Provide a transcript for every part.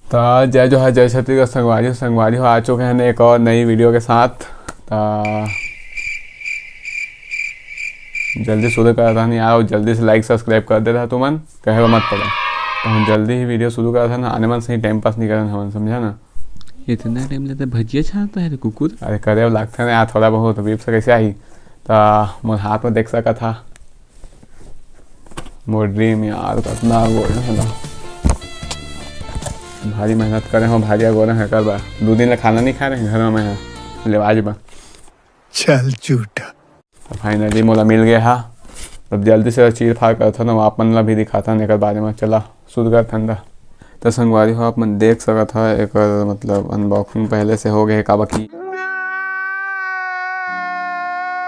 तो जय जोहार जय छत्तीसगढ़ संगवारी हो आ चुके हैं एक और नई वीडियो के साथ। तो जल्दी शुरू कर रहा नहीं यार, जल्दी से लाइक सब्सक्राइब कर दे रहा तो मन कहे मत पड़े। तो हम जल्दी ही वीडियो शुरू कर रहा था ना, आने मन सही टाइम पास नहीं करना हमन, समझा ना। इतना टाइम लेता भजिया छानता है रे कुकुर। अरे करे लगता है यार थोड़ा बहुत, वीप से कैसे आई। तो मोर हाथ में देख सका था मोर ड्रीम यार, कितना गोल भारी मेहनत करे हो, भारिया गोरा है कर बा 2 दिन खाना नहीं खा रहे हैं घर में लेवाज बा। चल झूठा। तो फाइनली मोला मिल गया है। अब जल्दी से चीर फाड़ करता ना, आप मन ला भी दिखाता एक बारे में। चला शुरू कर ठंडा। तो संगवारी हो आप मन देख सकत है एक मतलब अनबॉक्सिंग पहले से हो गए का बाकी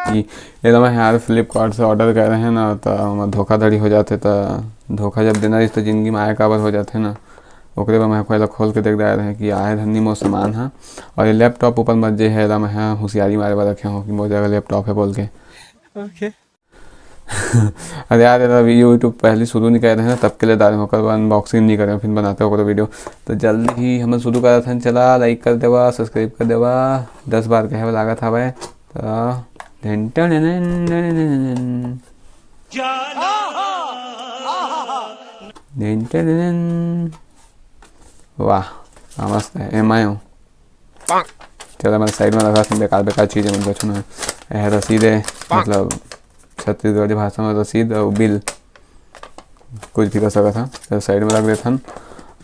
एकदम यार फ्लिपकार्ट से ऑर्डर कर रहे हैं ना, तो धोखाधड़ी हो जाते। तो धोखा जब देना तो ज़िंदगी में आए काबर हो जाते ना, ओकरे पर मैं पहले खोल के देख रहे हैं कि आए धनी मोर सामान है। और ये लैपटॉप ऊपर मत जे है मैं होशियारी मारे बार रखे हो कि मोर जगह लैपटॉप है बोल के। ओके अरे यार अभी यूट्यूब पहले शुरू नहीं कर रहे हैं तब के लिए डाले होकर अनबॉक्सिंग नहीं करें फिर बनाते होकर वीडियो। तो जल्दी ही हम शुरू कर रहे थे। चला लाइक कर देवा, सब्सक्राइब कर देवा, 10 बार कहे लगा था भाई। तो वाह मस्त है एम आई हूँ। चलो मैं साइड में लगा बेकार बेकार चीज़ें मन बचूँ है रसीद है, मतलब छत्तीसगढ़ी भाषा में रसीद और बिल कुछ भी कर सका था। तो साइड में रख देथन।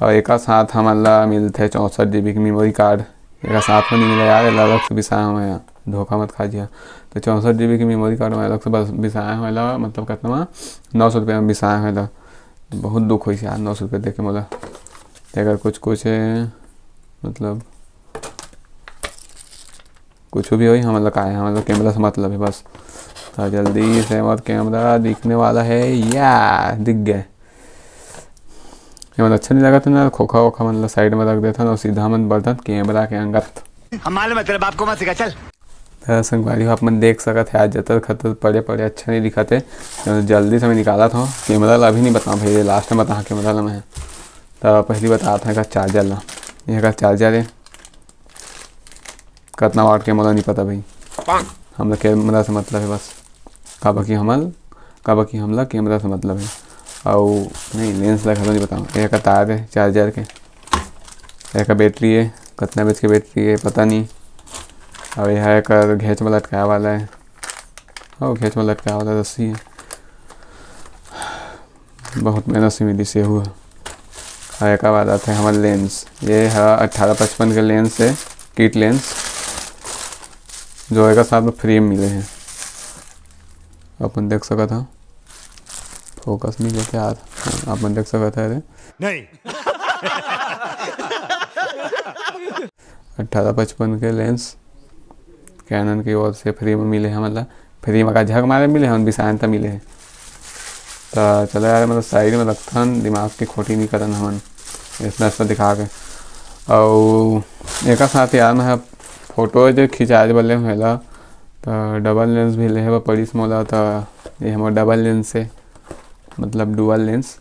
और एक साथ हमारा मिलते 64 GB की मेमोरी कार्ड। एक साथ में नहीं मिला यार, अलग से बिसाया हुआ है, धोखा मत खा जिया। तो 64 GB की मेमोरी कार्ड में अलग से बस बिसाया हुआ, मतलब कितना 900 रुपये में बिसाया हुआ। बहुत दुख हुई यार 900 रुपये देखे मोला। अगर कुछ मतलब कुछ भी हो हम का है, हमारा कैमरा से मतलब है बस। तो जल्दी से मत कैमरा दिखने वाला है या दिख गए। मतलब अच्छा नहीं लगा था ना, खोखा वोखा मतलब साइड में रख देता और सीधा मन बढ़ता कैमरा के अंगत। हमारे मतलब आपको मत सिखा चल। तो संगवारी आप मन देख सकत है आज जतर खतर पड़े अच्छा नहीं दिखाते। तो जल्दी से मैं निकाला था कैमरा ला, अभी नहीं बता भाई, लास्ट में बता कैमरा ला मैं। तो पहली बता था चार्जर ला, ये का चार्जर है कितना वाट कैमरा नहीं पता भाई, हम लोग कैमरा से मतलब है बस। का बाकी हमला कैमरा से मतलब है और नहीं लेंस लगा नहीं बताऊँ। एक का तार है चार्जर के, एक का बैटरी है, कितना बेच के बैटरी है पता नहीं। और यह एक घेच में लटकाया वाला है, और घेच में लटकाया वाला रस्सी है, बहुत मेहनत से मिली से हुआ। और एक बाद आता है हमारा लेंस, ये है 18-55 के लेंस है, किट लेंस जो एक साथ में फ्रेम मिले हैं। अपन देख सका था, फोकस नहीं लेते यार, अपन देख सका था अरे नहीं 18-55 के लेंस कैनन की ओर से फ्री में मिले हैं, मतलब फ्री में का झक मारे मिले हैं, बिसायनता मिले हैं। तो चलो यार मतलब साइड में रखता दिमाग की खोटी नहीं करन हमन इसमें दिखा के। और एक साथ यार मैं फोटो जो खिंचाए बोले होला, तो डबल लेंस भी ले पड़ी मोला। तो ये हमारा डबल लेंस है, मतलब डुअल लेंस।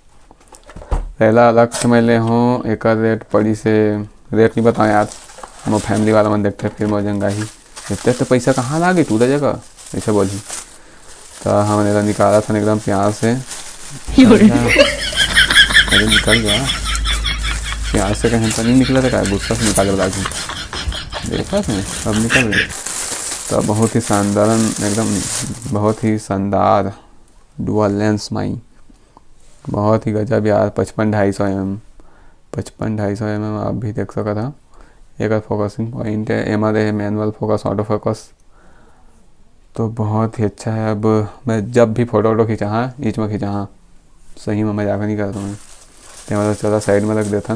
पहला अलग से मैं ले हूँ, एक रेट पड़ी से रेट नहीं बताऊँ यार, वो फैमिली वाला मन देखते फिर मौजंगा ही इतने तो पैसा कहाँ लागे तू जगह ऐसा बोली। तो हमने निकाला था एकदम प्यार से, अरे निकल गया प्यार से, कहीं तो नहीं निकला था क्या, गुस्सा से निकाल लगा देखा था अब निकल गया। तो बहुत ही शानदार एकदम, बहुत ही शानदार डुअल लेंस माई, बहुत ही गजब यार। 55-250 mm 55-250 mm आप भी देख सका था। एक फोकसिंग पॉइंट है, एमआर है मैनुअल फोकस ऑटो फोकस, तो बहुत ही अच्छा है। अब मैं जब भी फोटो खींचा हाँ बीच में खींचा हाँ सही में मजाक नहीं करता मैं। तो मतलब चला साइड में रख देता,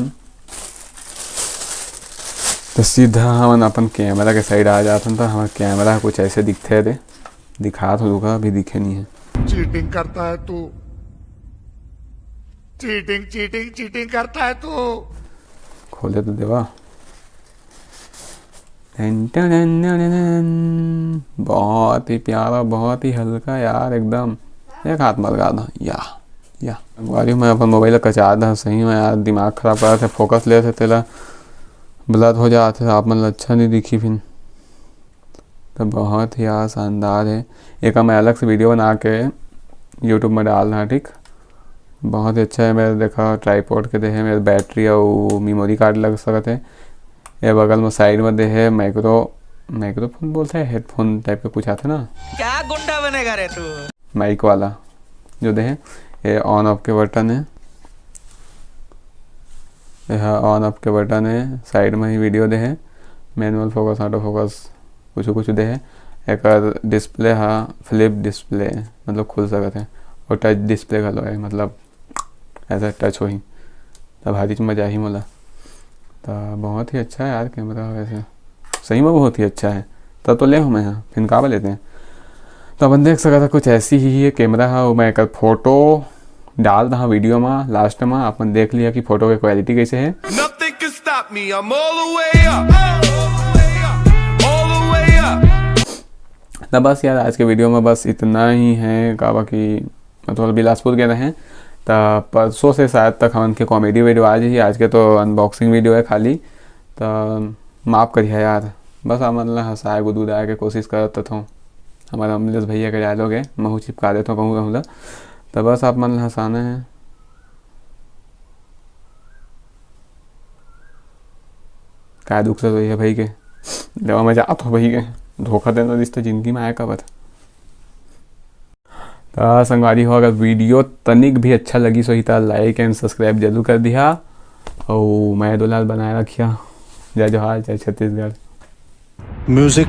तो सीधा हम अपन कैमरा के साइड आ जाता। तो हमारा कैमरा कुछ ऐसे दिखते थे, दिखा तो दूंगा अभी दिखे नहीं है। चीटिंग करता है तू, चीटिंग करता है तू। खोले तो देवा, बहुत ही प्यारा, बहुत ही हल्का यार एकदम। एक हाथ में लगा दो या गाड़ी में अपन मोबाइल कचा था सही में यार, दिमाग खराब कर रहे थे, फोकस ले थे तेला ब्लर हो जाते थे, आप मतलब अच्छा नहीं दिखी फिर। तो बहुत ही यार शानदार है। एक मैं अलग से वीडियो बना के यूट्यूब में डाल रहा, ठीक, बहुत ही अच्छा है। मेरे देखा ट्राईपोर्ड के दे है, मेरे बैटरी और मेमोरी कार्ड लग सकते हैं। ये बगल में साइड में दे है माइक्रोफोन बोलते हैं, हेडफोन टाइप का कुछ आते ना, क्या गुंडा बनेगा रे तू। माइक वाला जो दे है। ये ऑन ऑफ के बटन है, यह ऑन ऑफ के बटन है। साइड में ही वीडियो दे है, मैनुअल फोकस, ऑटो फोकस कुछ दे है। एक डिस्प्ले है, फ्लिप डिस्प्ले मतलब खुल सकते हैं, और टच डिस्प्ले का लो है, मतलब ऐसा टच हो ही तब हर चीज मजा ही मोला। तो बहुत ही अच्छा है यार कैमरा, वैसे सही में बहुत ही अच्छा है। तब तो ले हूँ मैं यहाँ फिर काबा लेते हैं। तो अपन देख सकता था कुछ ऐसी ही है कैमरा है, और मैं एक फोटो डाल रहा वीडियो में लास्ट में, अपन देख लिया कि फोटो की क्वालिटी कैसे है। Nothing can stop me. I'm all the way up. All the way up. तो बस यार आज के वीडियो में बस इतना ही है। काबा की मतलब बिलासपुर गए हैं, तो परसों से शायद तक हम के कॉमेडी वीडियो आज ही, आज के तो अनबॉक्सिंग वीडियो है खाली। तो माफ़ करिए यार, बस हम मतलब हंसाए गुदगुदाए के कोशिश करता था। हमारा अमलेश भैया के डायलॉग है, महू चिपका देता हूँ कहूँगा। तो बस आप मतलब हंसाना है। क्या दुख से भैया भाई के देवा में जात हो भाई के धोखा देना रिश्ता जिंदगी में आया कब था। तो संगवारी हो, अगर वीडियो तनिक भी अच्छा लगी सो ही तो लाइक एंड सब्सक्राइब जरूर कर दिया, और मैं दुलाल बनाए रखिया। जय जोहार, जय छत्तीसगढ़। म्यूजिक